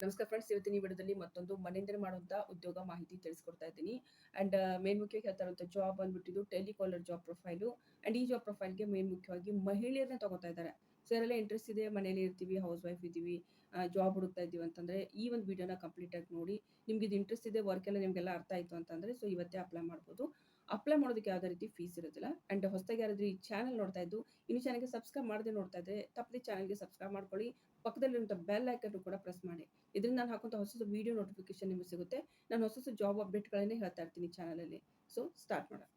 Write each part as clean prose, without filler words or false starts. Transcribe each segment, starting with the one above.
ನಮಸ್ಕಾರ ಫ್ರೆಂಡ್ಸ್, ಇವತ್ತಿನ ಈ ವಿಡಿಯೋದಲ್ಲಿ ಮತ್ತೊಂದು ಮನೆಯಿಂದಲೇ ಮಾಡುವಂಥ ಉದ್ಯೋಗ ಮಾಹಿತಿ ತಿಳಿಸ್ಕೊಡ್ತಾ ಇದ್ದೀನಿ. ಆ್ಯಂಡ್ ಮೇನ್ ಮುಖ್ಯವಾಗಿ ಹೇಳ್ತಾ ಇರುವಂಥ ಜಾಬ್ ಬಂದ್ಬಿಟ್ಟಿದ್ದು ಟೆಲಿಕಾಲರ್ ಜಾಬ್ ಪ್ರೊಫೈಲು. ಆ್ಯಂಡ್ ಈ ಜಾಬ್ ಪ್ರೊಫೈಲ್ಗೆ ಮೇನ್ ಮುಖ್ಯವಾಗಿ ಮಹಿಳೆಯರನ್ನ ತಗೋತಾ ಇದ್ದಾರೆ. ಸೊ ಯಾರೆಲ್ಲ ಇಂಟ್ರೆಸ್ಟ್ ಇದೆ, ಮನೇಲಿ ಇರ್ತೀವಿ, ಹೌಸ್ ವೈಫ್ ಇದ್ದೀವಿ, ಜಾಬ್ ಹುಡುಕ್ತಾ ಇದ್ದೀವಿ ಅಂತಂದರೆ ಈ ಒಂದು ವಿಡಿಯೋನ ಕಂಪ್ಲೀಟಾಗಿ ನೋಡಿ. ನಿಮ್ಗೆ ಇದು ಇಂಟ್ರೆಸ್ಟ್ ಇದೆ, ವರ್ಕ್ ಎಲ್ಲ ನಿಮಗೆಲ್ಲ ಅರ್ಥ ಆಯಿತು ಅಂತಂದರೆ ಸೊ ಇವತ್ತೇ ಅಪ್ಲೈ ಮಾಡ್ಬೋದು. ಅಪ್ಲೈ ಮಾಡೋದಕ್ಕೆ ಯಾವುದೇ ರೀತಿ ಫೀಸ್ ಇರೋದಿಲ್ಲ. ಆ್ಯಂಡ್ ಹೊಸದಾಗಿ ಯಾರಾದರೂ ಈ ಚಾನಲ್ ನೋಡ್ತಾ ಇದ್ದು ಇನ್ನೂ ಚಾನಲ್ಗೆ ಸಬ್ಸ್ಕ್ರೈಬ್ ಮಾಡದೆ ನೋಡ್ತಾ ಇದ್ದರೆ ತಪ್ಪದೆ ಚಾನಲ್ಗೆ ಸಬ್ಸ್ಕ್ರೈಬ್ ಮಾಡ್ಕೊಳ್ಳಿ. ಪಕ್ಕದಲ್ಲಿರುವಂಥ ಬೆಲ್ ಐಕನ್ ಕೂಡ ಪ್ರೆಸ್ ಮಾಡಿ. ಇದರಿಂದ ನಾನು ಹಾಕುವಂಥ ಹೊಸ ವಿಡಿಯೋ ನೋಟಿಫಿಕೇಶನ್ ನಿಮಗೆ ಸಿಗುತ್ತೆ. ನಾನು ಹೊಸ ಜಾಬ್ ಅಪ್ಡೇಟ್ಗಳನ್ನೇ ಹೇಳ್ತಾ ಇರ್ತೀನಿ ಚಾನಲಲ್ಲಿ. ಸೊ ಸ್ಟಾರ್ಟ್ ಮಾಡೋಣ.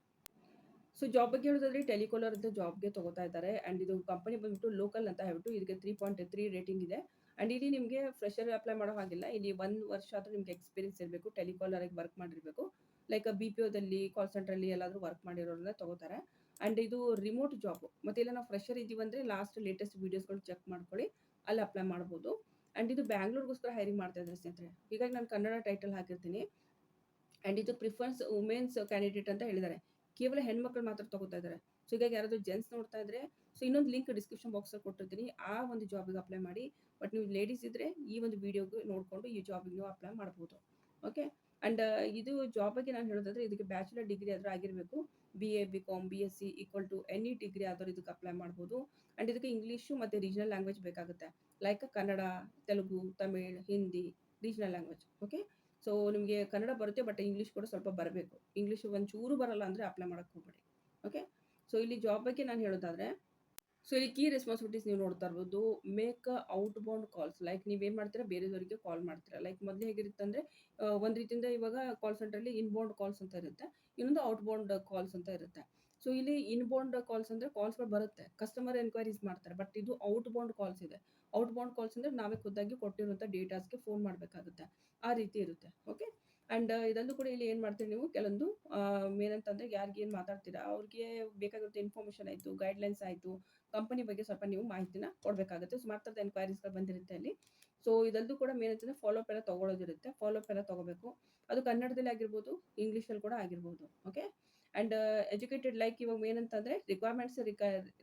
ಸೊ ಜಾಬ್ ಬಗ್ಗೆ ಹೇಳೋದಾದ್ರೆ ಟೆಲಿಕಾಲರ್ ಅಂತ ಜಾಬ್ಗೆ ತಗೋತಾ ಇದ್ದಾರೆ. ಆ್ಯಂಡ್ ಇದು ಕಂಪನಿ ಬಂದ್ಬಿಟ್ಟು ಲೋಕಲ್ ಅಂತ ಹೇಳ್ಬಿಟ್ಟು ಇದಕ್ಕೆ 3.3 ರೇಟಿಂಗ್ ಇದೆ. ಆ್ಯಂಡ್ ಇಲ್ಲಿ ನಿಮಗೆ ಫ್ರೆಶರ್ ಅಪ್ಲೈ ಮಾಡೋ ಹಾಗಿಲ್ಲ. ಇಲ್ಲಿ 1 ವರ್ಷ ಆದರೂ ನಿಮಗೆ ಎಕ್ಸ್ಪೀರಿಯನ್ಸ್ ಇರಬೇಕು, ಟೆಲಿಕಾಲರಾಗಿ ವರ್ಕ್ ಮಾಡಿರಬೇಕು. ಲೈಕ್ BPOದಲ್ಲಿ ಕಾಲ್ ಸೆಂಟ್ರಲ್ಲಿ ಎಲ್ಲಾದರೂ ವರ್ಕ್ ಮಾಡಿರೋರನ್ನ ತಗೋತಾರೆ. ಆ್ಯಂಡ್ ಇದು ರಿಮೋಟ್ ಜಾಬ್. ಮತ್ತೆ ಇಲ್ಲ ನಾವು ಫ್ರೆಶರ್ ಇದ್ದೀವಿ ಅಂದರೆ ಲಾಸ್ಟ್ ಲೇಟೆಸ್ಟ್ ವೀಡಿಯೋಸ್ಗಳು ಚೆಕ್ ಮಾಡ್ಕೊಳ್ಳಿ, ಅಲ್ಲಿ ಅಪ್ಲೈ ಮಾಡ್ಬೋದು. ಆ್ಯಂಡ್ ಇದು ಬ್ಯಾಂಗ್ಳೂರ್ಗೋಸ್ಕರ ಹೈರಿಂಗ್ ಮಾಡ್ತಾ ಇದ್ದಾರೆ ಸ್ನೇಹಿತರೆ. ಹೀಗಾಗಿ ನಾನು ಕನ್ನಡ ಟೈಟಲ್ ಹಾಕಿರ್ತೀನಿ. ಆ್ಯಂಡ್ ಇದು ಪ್ರಿಫರೆನ್ಸ್ ವುಮೆನ್ಸ್ ಕ್ಯಾಂಡಿಡೇಟ್ ಅಂತ ಹೇಳಿದ್ದಾರೆ. ಕೇವಲ ಹೆಣ್ಮಕ್ಳು ಮಾತ್ರ ತಗೋತಾ ಇದ್ದಾರೆ. ಸೊ ಹೀಗಾಗಿ ಯಾರಾದರೂ ಜೆಂಟ್ಸ್ ನೋಡ್ತಾ ಇದ್ರೆ ಸೊ ಇನ್ನೊಂದು ಲಿಂಕ್ ಡಿಸ್ಕ್ರಿಪ್ಷನ್ ಬಾಕ್ಸಲ್ಲಿ ಕೊಟ್ಟಿರ್ತೀನಿ, ಆ ಒಂದು ಜಾಬಿಗೆ ಅಪ್ಲೈ ಮಾಡಿ. ಬಟ್ ನೀವು ಲೇಡೀಸ್ ಇದ್ದರೆ ಈ ಒಂದು ವಿಡಿಯೋಗೆ ನೋಡಿಕೊಂಡು ಈ ಜಾಬಿಗೆ ನೀವು ಅಪ್ಲೈ ಮಾಡ್ಬೋದು. ಓಕೆ. ಆ್ಯಂಡ್ ಇದು ಜಾಬ್ ಬಗ್ಗೆ ನಾನು ಹೇಳೋದಾದ್ರೆ ಇದಕ್ಕೆ ಬ್ಯಾಚುಲರ್ ಡಿಗ್ರಿ ಆದರೂ ಆಗಿರಬೇಕು. BA BCom BSc equal to any degree ಆದರೂ ಇದಕ್ಕೆ ಅಪ್ಲೈ ಮಾಡ್ಬೋದು. ಆ್ಯಂಡ್ ಇದಕ್ಕೆ ಇಂಗ್ಲೀಷು ಮತ್ತು ರೀಜನಲ್ ಲ್ಯಾಂಗ್ವೇಜ್ ಬೇಕಾಗುತ್ತೆ. Like Kannada, Telugu, Tamil, Hindi, regional language. Okay. So ನಿಮಗೆ ಕನ್ನಡ ಬರುತ್ತೆ, ಬಟ್ ಇಂಗ್ಲೀಷ್ ಕೂಡ ಸ್ವಲ್ಪ ಬರಬೇಕು. ಇಂಗ್ಲೀಷ್ ಒಂಚೂರು ಬರಲ್ಲ ಅಂದರೆ ಅಪ್ಲೈ ಮಾಡೋಕ್ಕೆ ಹೋಗಬೇಡಿ. ಓಕೆ. ಸೊ ಇಲ್ಲಿ ಜಾಬ್ ಬಗ್ಗೆ ನಾನು ಹೇಳೋದಾದರೆ ಸೊ ಇಲ್ಲಿ ಕೀ ರೆಸ್ಪಾನ್ಸಿಬಿಲಿಟೀಸ್ ನೀವು ನೋಡ್ತಾ ಇರ್ಬೋದು. Make out bound calls. Like ನೀವೇನು ಮಾಡ್ತೀರಾ, ಬೇರೆದವರಿಗೆ ಕಾಲ್ ಮಾಡ್ತೀರಾ. ಲೈಕ್ ಮೊದಲು ಹೇಗಿರುತ್ತೆ ಅಂದರೆ ಒಂದು ರೀತಿಯಿಂದ ಇವಾಗ ಕಾಲ್ ಸೆಂಟ್ರಲ್ಲಿ ಇನ್ಬೌಂಡ್ ಕಾಲ್ಸ್ ಅಂತ ಇರುತ್ತೆ, ಇನ್ನೊಂದು ಔಟ್ಬೌಂಡ್ ಕಾಲ್ಸ್ ಅಂತ ಇರುತ್ತೆ. ಸೊ ಇಲ್ಲಿ ಇನ್ಬೌಂಡ್ ಕಾಲ್ಸ್ ಅಂದರೆ ಕಾಲ್ಸ್ಗಳು ಬರುತ್ತೆ, ಕಸ್ಟಮರ್ ಎನ್ಕ್ವೈರೀಸ್ ಮಾಡ್ತಾರೆ. ಬಟ್ ಇದು ಔಟ್ಬೌಂಡ್ ಕಾಲ್ಸ್ ಇದೆ. ಔಟ್ಬೌಂಡ್ ಕಾಲ್ಸ್ ಅಂದರೆ ನಾವೇ ಖುದ್ದಾಗಿ ಕೊಟ್ಟಿರುವಂಥ ಡೇಟಾಸ್ಗೆ ಫೋನ್ ಮಾಡಬೇಕಾಗುತ್ತೆ, ಆ ರೀತಿ ಇರುತ್ತೆ. ಓಕೆ. ಆ್ಯಂಡ್ ಇದಲ್ಲೂ ಕೂಡ ಇಲ್ಲಿ ಏನು ಮಾಡ್ತೀರಿ ನೀವು, ಕೆಲವೊಂದು ಏನಂತಂದರೆ ಯಾರಿಗೆ ಏನು ಮಾತಾಡ್ತೀರಾ ಅವ್ರಿಗೆ ಬೇಕಾಗಿರುತ್ತೆ ಇನ್ಫಾರ್ಮೇಷನ್ ಆಯಿತು, ಗೈಡ್ಲೈನ್ಸ್ ಆಯಿತು, ಕಂಪನಿ ಬಗ್ಗೆ ಸ್ವಲ್ಪ ನೀವು ಮಾಹಿತಿನ ಕೊಡಬೇಕಾಗುತ್ತೆ. ಸುಮಾರು ಥರದ ಎನ್ಕ್ವೈರೀಸ್ಗಳು ಬಂದಿರುತ್ತೆ ಅಲ್ಲಿ. ಸೊ ಇದಲ್ಲೂ ಕೂಡ ಮೇನ್ ಅಂತಂದರೆ ಫಾಲೋಅಪ್ ಎಲ್ಲ ತೊಗೊಳೋದಿರುತ್ತೆ. ಫಾಲೋಅಪ್ ಎಲ್ಲ ತೊಗೋಬೇಕು. ಅದು ಕನ್ನಡದಲ್ಲಿ ಆಗಿರ್ಬೋದು, ಇಂಗ್ಲೀಷಲ್ಲಿ ಕೂಡ ಆಗಿರ್ಬೋದು. ಓಕೆ. ಆ್ಯಂಡ್ ಎಜುಕೇಟೆಡ್, ಲೈಕ್ ಇವಾಗ ಏನಂತಂದರೆ ರಿಕ್ವೈರ್ಮೆಂಟ್ಸ್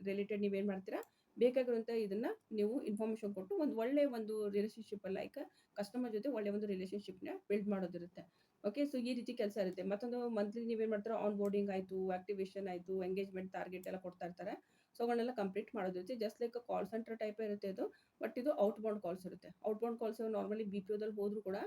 ರಿಲೇಟೆಡ್ ನೀವೇನು ಮಾಡ್ತೀರಾ, ಬೇಕಾಗಿರುವಂಥ ಇದನ್ನು ನೀವು ಇನ್ಫಾರ್ಮೇಷನ್ ಕೊಟ್ಟು ಒಂದು ಒಳ್ಳೆಯ ಒಂದು ರಿಲೇಷನ್ಶಿಪ್, ಲೈಕ್ ಕಸ್ಟಮರ್ ಜೊತೆ ಒಳ್ಳೆಯ ಒಂದು ರಿಲೇಷನ್ಶಿಪ್ನ ಬಿಲ್ಡ್ ಮಾಡೋದಿರುತ್ತೆ. ಓಕೆ. ಸೊ ಈ ರೀತಿ ಕೆಲಸ ಇರುತ್ತೆ. ಮತ್ತೊಂದು ಮಂತ್ಲಿ ನೀವೇನು ಮಾಡ್ತೀರಾ, ಆನ್ ಬೋರ್ಡಿಂಗ್ ಆಯಿತು, ಆಕ್ಟಿವೇಷನ್ ಆಯಿತು, ಎಂಗೇಜ್ಮೆಂಟ್ ಟಾರ್ಗೆಟ್ ಎಲ್ಲ ಕೊಡ್ತಾ ಇರ್ತಾರೆ. ಸೊ ಅವುಗಳನ್ನೆಲ್ಲ ಕಂಪ್ಲೀಟ್ ಮಾಡೋದಿರುತ್ತೆ. ಜಸ್ಟ್ ಲೈಕ್ ಕಾಲ್ ಸೆಂಟರ್ ಟೈಪೇ ಇರುತ್ತೆ ಇದು. ಬಟ್ ಇದು ಔಟ್ಬೌಂಡ್ ಕಾಲ್ಸ್ ಇರುತ್ತೆ. ಔಟ್ಬೌಂಡ್ ಕಾಲ್ಸ್ ನಾರ್ಮಲಿ BPOದಲ್ಲಿ ಹೋದರೂ ಕೂಡ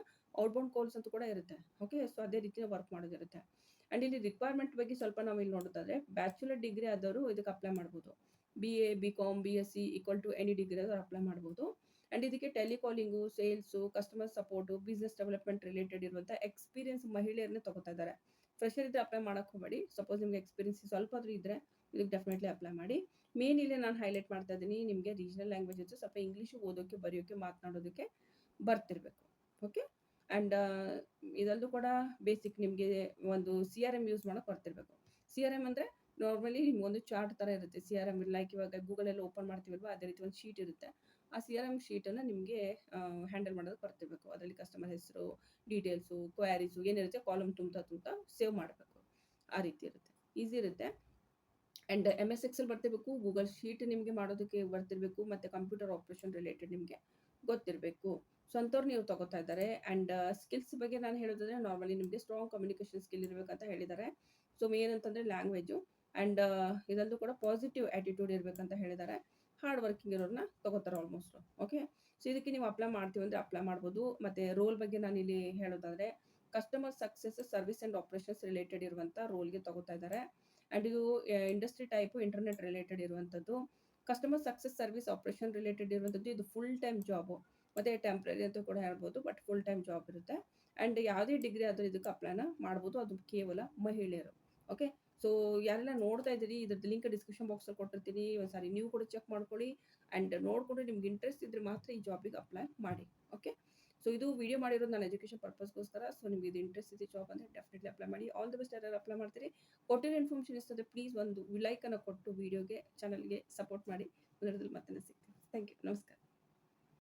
ಔಟ್ಬೌಂಡ್ ಕಾಲ್ಸ್ ಅಂತ ಕೂಡ ಇರುತ್ತೆ. ಓಕೆ. ಸೊ ಅದೇ ರೀತಿ ವರ್ಕ್ ಮಾಡೋದಿರುತ್ತೆ. ಆ್ಯಂಡ್ ಇಲ್ಲಿ ರಿಕ್ವೈರ್ಮೆಂಟ್ ಬಗ್ಗೆ ಸ್ವಲ್ಪ ನಾವು ಇಲ್ಲಿ ನೋಡೋದಾದ್ರೆ ಬ್ಯಾಚುಲರ್ ಡಿಗ್ರಿ ಆದವರು ಇದಕ್ಕೆ ಅಪ್ಲೈ ಮಾಡ್ಬೋದು. BA BCom BSc equal to any degree ಆದವರು ಅಪ್ಲೈ ಮಾಡ್ಬೋದು. ಆ್ಯಂಡ್ ಇದಕ್ಕೆ telecalling, sales, customer support, business development related ಇರುವಂಥ ಎಕ್ಸ್ಪೀರಿಯನ್ಸ್ ಮಹಿಳೆಯರನ್ನೇ ತಗೋತಾ ಇದ್ದಾರೆ. ಫ್ರೆಶರ್ ಇದ್ದರೆ ಅಪ್ಲೈ ಮಾಡೋಕ್ಕೆ ಹೋಗಬೇಡಿ. ಸಪೋಸ್ ನಿಮಗೆ ಎಕ್ಸ್ಪೀರಿಯನ್ಸ್ ಸ್ವಲ್ಪ ಆದರೂ ಇದ್ದರೆ ಇದಕ್ಕೆ ಡೆಫಿನೆಟ್ಲಿ ಅಪ್ಲೈ ಮಾಡಿ. ಮೇನ್ ಇಲ್ಲಿ ನಾನು ಹೈಲೈಟ್ ಮಾಡ್ತಾ ಇದ್ದೀನಿ, ನಿಮಗೆ ರೀಜನಲ್ ಲ್ಯಾಂಗ್ವೇಜ್ ಇತ್ತು, ಸ್ವಲ್ಪ ಇಂಗ್ಲೀಷು ಓದೋಕ್ಕೆ, ಬರೆಯೋಕ್ಕೆ, ಮಾತನಾಡೋದಕ್ಕೆ ಬರ್ತಿರಬೇಕು. ಓಕೆ. ಆ್ಯಂಡ್ ಇದಲ್ಲೂ ಕೂಡ ಬೇಸಿಕ್ ನಿಮಗೆ ಒಂದು CRM ಯೂಸ್ ಮಾಡೋಕ್ಕೆ ಬರ್ತಿರಬೇಕು. CRM ಅಂದರೆ ನಾರ್ಮಲಿ ನಿಮ್ಗೊಂದು ಚಾರ್ಟ್ ಥರ ಇರುತ್ತೆ. CRM ಲೈಕ್ ಇವಾಗ ಗೂಗಲಲ್ಲಿ ಓಪನ್ ಮಾಡ್ತೀವಲ್ವ, ಅದೇ ರೀತಿ ಒಂದು ಶೀಟ್ ಇರುತ್ತೆ. ಆ CRM ಶೀಟನ್ನು ನಿಮಗೆ ಹ್ಯಾಂಡಲ್ ಮಾಡೋದಕ್ಕೆ ಬರ್ತಿರಬೇಕು. ಅದರಲ್ಲಿ ಕಸ್ಟಮರ್ ಹೆಸರು, ಡೀಟೇಲ್ಸು, ಕ್ವೈರೀಸು ಏನಿರುತ್ತೆ ಕಾಲಮ್ ತುಂಬ್ತಾ ಸೇವ್ ಮಾಡಬೇಕು. ಆ ರೀತಿ ಇರುತ್ತೆ. ಈಸಿ ಇರುತ್ತೆ. ಆ್ಯಂಡ್ MS ಎಕ್ಸೆಲ್ ಬರ್ತಿರಬೇಕು, ಗೂಗಲ್ ಶೀಟ್ ನಿಮಗೆ ಮಾಡೋದಕ್ಕೆ ಬರ್ತಿರಬೇಕು, ಮತ್ತು ಕಂಪ್ಯೂಟರ್ ಆಪ್ರೇಷನ್ ರಿಲೇಟೆಡ್ ನಿಮಗೆ ಗೊತ್ತಿರಬೇಕು. ಸೊ ಅಂಥವ್ರು ನೀವು ತಗೋತಾ ಇದ್ದಾರೆ. ಆ್ಯಂಡ್ ಸ್ಕಿಲ್ಸ್ ಬಗ್ಗೆ ನಾನು ಹೇಳೋದಾದ್ರೆ ನಾರ್ಮಲಿ ನಿಮಗೆ ಸ್ಟ್ರಾಂಗ್ ಕಮ್ಯುನಿಕೇಷನ್ ಸ್ಕಿಲ್ ಇರಬೇಕಂತ ಹೇಳಿದ್ದಾರೆ. ಸೊ ಮೇನ್ ಅಂತಂದರೆ ಲ್ಯಾಂಗ್ವೇಜು. ಆ್ಯಂಡ್ ಇದಲ್ಲೂ ಕೂಡ ಪಾಸಿಟಿವ್ ಆ್ಯಟಿಟ್ಯೂಡ್ ಇರಬೇಕಂತ ಹೇಳಿದ್ದಾರೆ. ಹಾರ್ಡ್ ವರ್ಕಿಂಗ್ ಇರೋರನ್ನ ತಗೋತಾರೆ ಆಲ್ಮೋಸ್ಟ್. ಓಕೆ. ಸೊ ಇದಕ್ಕೆ ನೀವು ಅಪ್ಲೈ ಮಾಡ್ತೀವಿ ಅಂದರೆ ಅಪ್ಲೈ ಮಾಡ್ಬೋದು. ಮತ್ತು ರೋಲ್ ಬಗ್ಗೆ ನಾನು ಇಲ್ಲಿ ಹೇಳೋದಾದರೆ customer success service and operations related ಇರುವಂಥ ರೋಲ್ಗೆ ತಗೋತಾ ಇದ್ದಾರೆ. ಆ್ಯಂಡ್ ಇದು ಇಂಡಸ್ಟ್ರಿ ಟೈಪು ಇಂಟರ್ನೆಟ್ ರಿಲೇಟೆಡ್ ಇರುವಂಥದ್ದು. Customer success service operation related ಇರುವಂಥದ್ದು. ಇದು ಫುಲ್ ಟೈಮ್ ಜಾಬು, ಮತ್ತು ಟೆಂಪ್ರರಿ ಅಂತ ಕೂಡ ಹೇಳ್ಬೋದು, ಬಟ್ ಫುಲ್ ಟೈಮ್ ಜಾಬ್ ಇರುತ್ತೆ. ಆ್ಯಂಡ್ ಯಾವುದೇ ಡಿಗ್ರಿ ಆದರೂ ಇದಕ್ಕೆ ಅಪ್ಲೈನ ಮಾಡ್ಬೋದು, ಅದು ಕೇವಲ ಮಹಿಳೆಯರು. ಓಕೆ. ಸೊ ಯಾರೆಲ್ಲ ನೋಡ್ತಾ ಇದ್ದೀರಿ, ಇದ್ರದ್ದು ಲಿಂಕ್ ಡಿಸ್ಕ್ರಿಪ್ಷನ್ ಬಾಕ್ಸಲ್ಲಿ ಕೊಟ್ಟಿರ್ತೀನಿ. ಒಂದು ಸಾರಿ ನೀವು ಕೂಡ ಚೆಕ್ ಮಾಡ್ಕೊಳ್ಳಿ. ಆ್ಯಂಡ್ ನೋಡಿಕೊಂಡು ನಿಮ್ಗೆ ಇಂಟ್ರೆಸ್ಟ್ ಇದ್ದರೆ ಮಾತ್ರ ಈ ಜಾಬಿಗೆ ಅಪ್ಲೈ ಮಾಡಿ. ಓಕೆ. ಸೊ ಇದು ವಿಡಿಯೋ ಮಾಡಿರೋದು ನಾನು ಎಜುಕೇಷನ್ ಪರ್ಪಸ್ಗೋಸ್ಕರ. ಸೊ ನಿಮಗೆ ಇದು ಇಂಟ್ರೆಸ್ಟ್ ಇದೆ ಜಾಬ್ ಅಂದರೆ ಡೆಫಿನೆಟ್ಲಿ ಅಪ್ಲೈ ಮಾಡಿ. All the best. ಯಾರು ಅಪ್ಲೈ ಮಾಡ್ತೀರಿ, ಕೊಟ್ಟಿರೋ ಇನ್ಫಾರ್ಮೇಷನ್ ಇರ್ತದೆ, ಪ್ಲೀಸ್ ಒಂದು ಲೈಕನ್ನು ಕೊಟ್ಟು ವಿಡಿಯೋಗೆ, ಚಾನಲ್ಗೆ ಸಪೋರ್ಟ್ ಮಾಡಿ. ಮುಂದಿನದಲ್ಲಿ ಮತ್ತೆ ಸಿಗ್ತೀನಿ. Thank you. ನಮಸ್ಕಾರ.